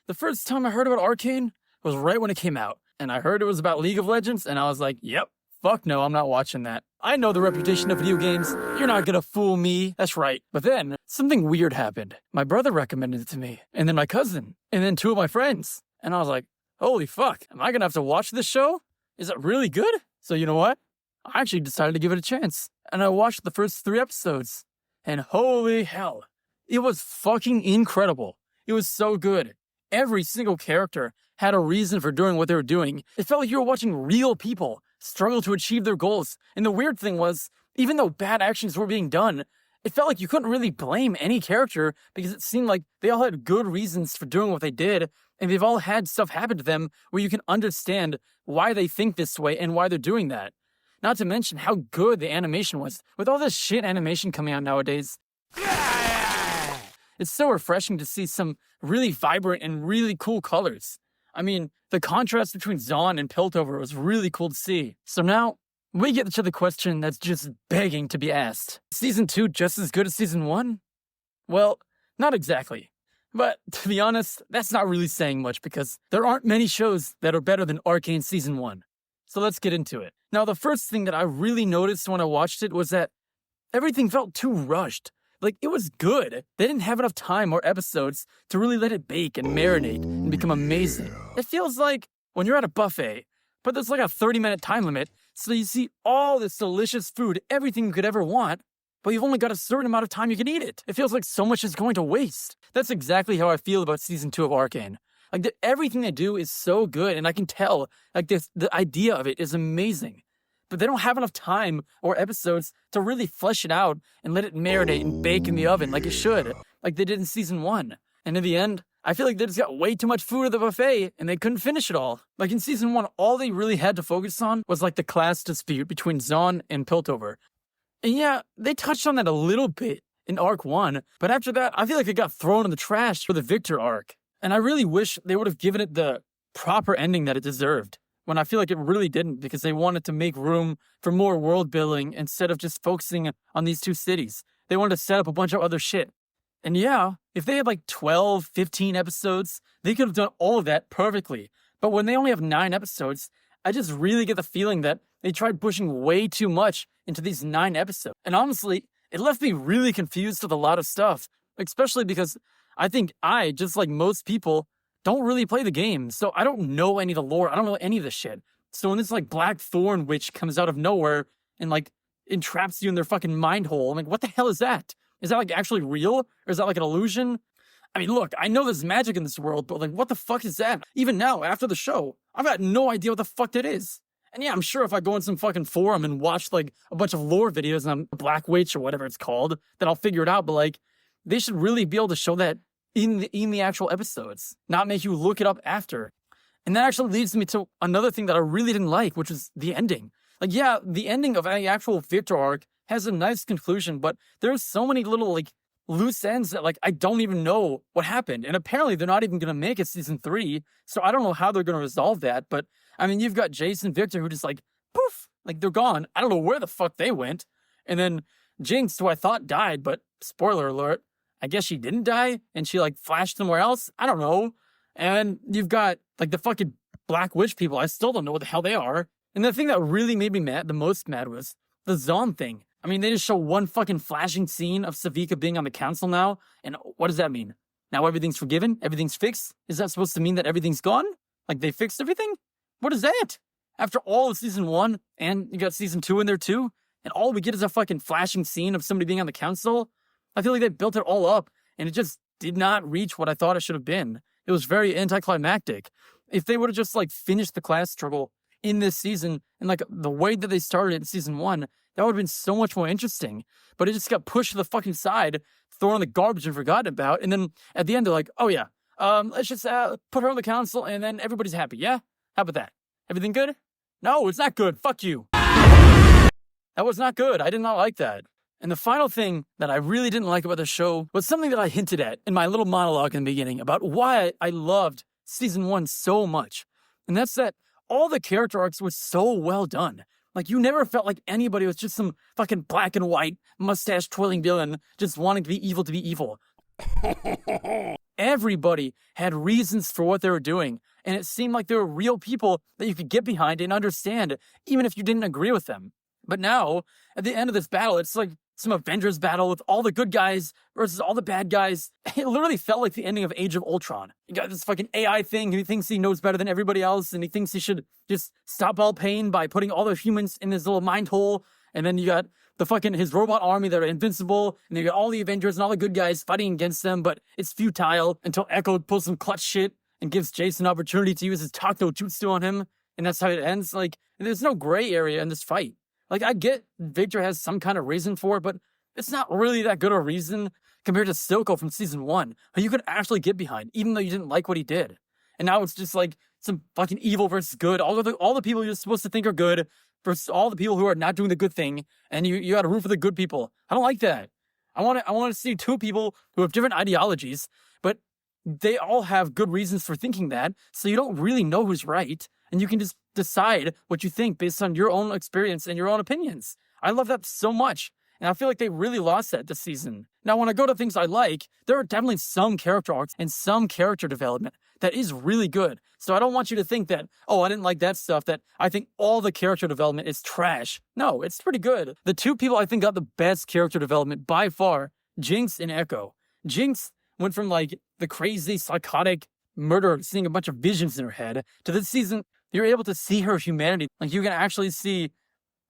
The first time I heard about Arcane was right when it came out, and I heard it was about League of Legends, and I was like, yep, fuck no, I'm not watching that. I know the reputation of video games. You're not gonna fool me. That's right. But then, something weird happened. My brother recommended it to me, and then my cousin, and then two of my friends. And I was like, holy fuck, am I gonna have to watch this show? Is it really good? So you know what? I actually decided to give it a chance, and I watched the first 3 episodes. And holy hell, it was fucking incredible. It was so good. Every single character had a reason for doing what they were doing. It felt like you were watching real people struggle to achieve their goals. And the weird thing was, even though bad actions were being done, it felt like you couldn't really blame any character because it seemed like they all had good reasons for doing what they did, and they've all had stuff happen to them where you can understand why they think this way and why they're doing that. Not to mention how good the animation was. With all this shit animation coming out nowadays, it's so refreshing to see some really vibrant and really cool colors. I mean, the contrast between Zaun and Piltover was really cool to see. So now, we get to the question that's just begging to be asked. Season 2 just as good as Season 1? Well, not exactly. But to be honest, that's not really saying much because there aren't many shows that are better than Arcane Season 1. So let's get into it. Now, the first thing that I really noticed when I watched it was that everything felt too rushed. Like, it was good. They didn't have enough time or episodes to really let it bake and marinate and become amazing. It feels like when you're at a buffet, but there's like a 30-minute time limit, so you see all this delicious food, everything you could ever want, but you've only got a certain amount of time you can eat it. It feels like so much is going to waste. That's exactly how I feel about Season 2 of Arcane. Like, everything they do is so good, and I can tell, like, the idea of it is amazing. But they don't have enough time or episodes to really flesh it out and let it marinate and bake in the oven like it should, like they did in Season 1. And in the end, I feel like they just got way too much food at the buffet and they couldn't finish it all. Like in Season 1, all they really had to focus on was like the class dispute between Zaun and Piltover. And yeah, they touched on that a little bit in Arc 1, but after that, I feel like it got thrown in the trash for the Victor arc. And I really wish they would have given it the proper ending that it deserved, when I feel like it really didn't, because they wanted to make room for more world building instead of just focusing on these 2 cities. They wanted to set up a bunch of other shit. And yeah, if they had like 12, 15 episodes, they could have done all of that perfectly. But when they only have 9 episodes, I just really get the feeling that they tried pushing way too much into these 9 episodes. And honestly, it left me really confused with a lot of stuff, especially because I think I, just like most people, don't really play the game, so I don't know any of the lore. I don't know any of the shit. So when this like Black Thorn witch comes out of nowhere and like entraps you in their fucking mind hole, I'm like, what the hell is that? Is that like actually real? Or is that like an illusion? I mean, look, I know there's magic in this world, but like, what the fuck is that? Even now, after the show, I've got no idea what the fuck that is. And yeah, I'm sure if I go in some fucking forum and watch like a bunch of lore videos on Black Witch or whatever it's called, then I'll figure it out. But like, they should really be able to show that in the actual episodes, not make you look it up after. And that actually leads me to another thing that I really didn't like, which was the ending. Like, yeah, the ending of the actual Victor arc has a nice conclusion, but there's so many little, like, loose ends that, like, I don't even know what happened. And apparently they're not even going to make it Season 3, so I don't know how they're going to resolve that. But, I mean, you've got Jace and Victor who just, like, poof, like, they're gone. I don't know where the fuck they went. And then Jinx, who I thought died, but spoiler alert, I guess she didn't die, and she, like, flashed somewhere else? I don't know. And you've got, like, the fucking Black Witch people. I still don't know what the hell they are. And the thing that really made me mad, the most mad, was the Zaun thing. I mean, they just show one fucking flashing scene of Savika being on the council now, and what does that mean? Now everything's forgiven? Everything's fixed? Is that supposed to mean that everything's gone? Like, they fixed everything? What is that? After all of Season 1, and you got Season 2 in there too, and all we get is a fucking flashing scene of somebody being on the council? I feel like they built it all up, and it just did not reach what I thought it should have been. It was very anticlimactic. If they would have just, like, finished the class struggle in this season, and, like, the way that they started it in Season 1, that would have been so much more interesting. But it just got pushed to the fucking side, thrown in the garbage and forgotten about, and then at the end they're like, oh yeah, let's just put her on the council, and then everybody's happy, yeah? How about that? Everything good? No, it's not good. Fuck you. That was not good. I did not like that. And the final thing that I really didn't like about the show was something that I hinted at in my little monologue in the beginning about why I loved Season 1 so much. And that's that all the character arcs were so well done. Like, you never felt like anybody was just some fucking black and white, mustache-twirling villain just wanting to be evil to be evil. everybody had reasons for what they were doing, and it seemed like they were real people that you could get behind and understand, even if you didn't agree with them. But now, at the end of this battle, it's like some Avengers battle with all the good guys versus all the bad guys. It literally felt like the ending of Age of Ultron. You got this fucking AI thing who thinks he knows better than everybody else, and he thinks he should just stop all pain by putting all the humans in this little mind hole. And then you got his robot army that are invincible, and you got all the Avengers and all the good guys fighting against them, but it's futile until Echo pulls some clutch shit and gives Jason an opportunity to use his Talk No Jutsu on him, and that's how it ends. Like, there's no gray area in this fight. Like, I get Victor has some kind of reason for it, but it's not really that good a reason compared to Silco from season 1, who you could actually get behind, even though you didn't like what he did. And now it's just like some fucking evil versus good. All the people you're supposed to think are good versus all the people who are not doing the good thing, and you got to root for the good people. I don't like that. I want to see two people who have different ideologies, but they all have good reasons for thinking that, so you don't really know who's right, and you can just decide what you think based on your own experience and your own opinions. I love that so much, and I feel like they really lost that this season. Now, when I go to things I like, there are definitely some character arcs and some character development that is really good. So I don't want you to think that, oh, I didn't like that stuff, that I think all the character development is trash. No, it's pretty good. The two people I think got the best character development by far, Jinx and Echo. Jinx went from like the crazy, psychotic murderer seeing a bunch of visions in her head to this season, you're able to see her humanity. Like, you can actually see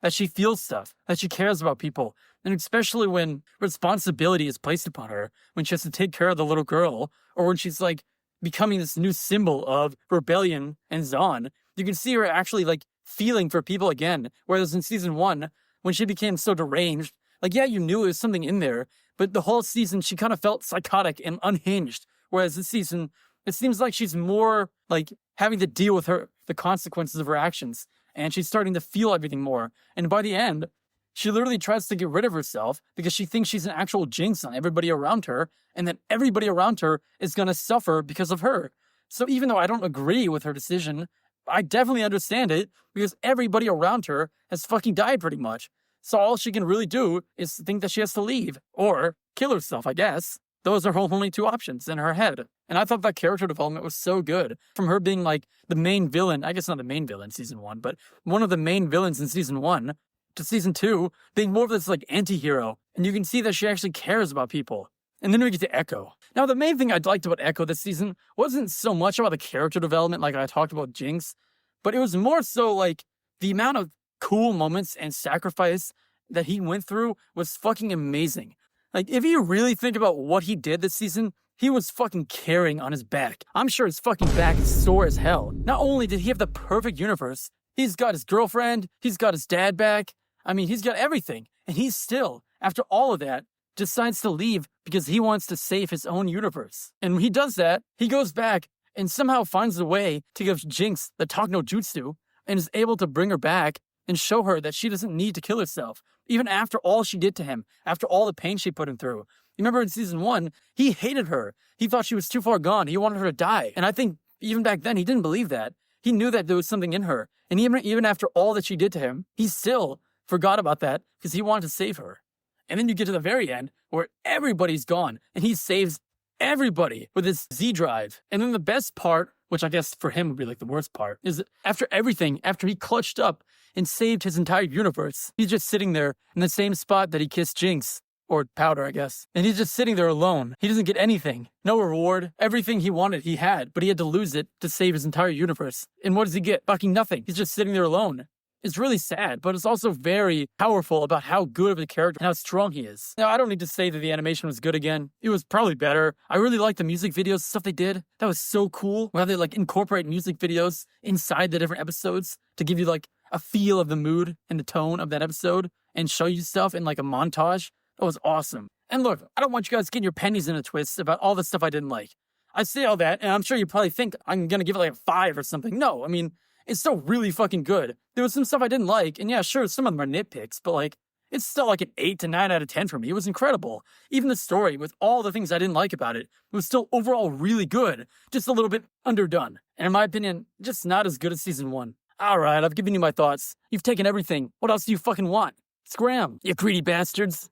that she feels stuff, that she cares about people. And especially when responsibility is placed upon her, when she has to take care of the little girl, or when she's like becoming this new symbol of rebellion and Zahn, you can see her actually like feeling for people again. Whereas in season 1, when she became so deranged, like, yeah, you knew there was something in there, but the whole season she kind of felt psychotic and unhinged. Whereas this season, it seems like she's more like having to deal with the consequences of her actions, and she's starting to feel everything more. And by the end, she literally tries to get rid of herself because she thinks she's an actual jinx on everybody around her, and that everybody around her is going to suffer because of her. So even though I don't agree with her decision, I definitely understand it because everybody around her has fucking died pretty much. So all she can really do is think that she has to leave or kill herself, I guess. Those are her only two options in her head. And I thought that character development was so good. From her being like the main villain, I guess not the main villain in season 1, but one of the main villains in season 1, to season 2, being more of this like anti-hero. And you can see that she actually cares about people. And then we get to Echo. Now, the main thing I liked about Echo this season wasn't so much about the character development like I talked about Jinx, but it was more so like the amount of cool moments and sacrifice that he went through was fucking amazing. Like, if you really think about what he did this season, he was fucking carrying on his back. I'm sure his fucking back is sore as hell. Not only did he have the perfect universe, he's got his girlfriend, he's got his dad back. I mean, he's got everything. And he's still, after all of that, decides to leave because he wants to save his own universe. And when he does that, he goes back and somehow finds a way to give Jinx the Talk No Jutsu and is able to bring her back and show her that she doesn't need to kill herself, even after all she did to him, after all the pain she put him through. You remember in season 1, he hated her. He thought she was too far gone. He wanted her to die. And I think even back then, he didn't believe that. He knew that there was something in her. And even after all that she did to him, he still forgot about that because he wanted to save her. And then you get to the very end where everybody's gone and he saves everybody with his Z drive. And then the best part, which I guess for him would be like the worst part, is that after everything, after he clutched up and saved his entire universe, he's just sitting there in the same spot that he kissed Jinx, or Powder, I guess. And he's just sitting there alone. He doesn't get anything. No reward. Everything he wanted, he had, but he had to lose it to save his entire universe. And what does he get? Fucking nothing. He's just sitting there alone. It's really sad, but it's also very powerful about how good of a character and how strong he is. Now, I don't need to say that the animation was good again. It was probably better. I really liked the music videos, stuff they did. That was so cool. How they like incorporate music videos inside the different episodes to give you like a feel of the mood and the tone of that episode and show you stuff in like a montage. That was awesome. And look, I don't want you guys getting your pennies in a twist about all the stuff I didn't like. I say all that, and I'm sure you probably think I'm going to give it like a 5 or something. No, I mean, it's still really fucking good. There was some stuff I didn't like, and yeah, sure, some of them are nitpicks, but like, it's still like an 8 to 9 out of 10 for me. It was incredible. Even the story, with all the things I didn't like about it, was still overall really good, just a little bit underdone. And in my opinion, just not as good as season 1. Alright, I've given you my thoughts. You've taken everything. What else do you fucking want? Scram, you greedy bastards.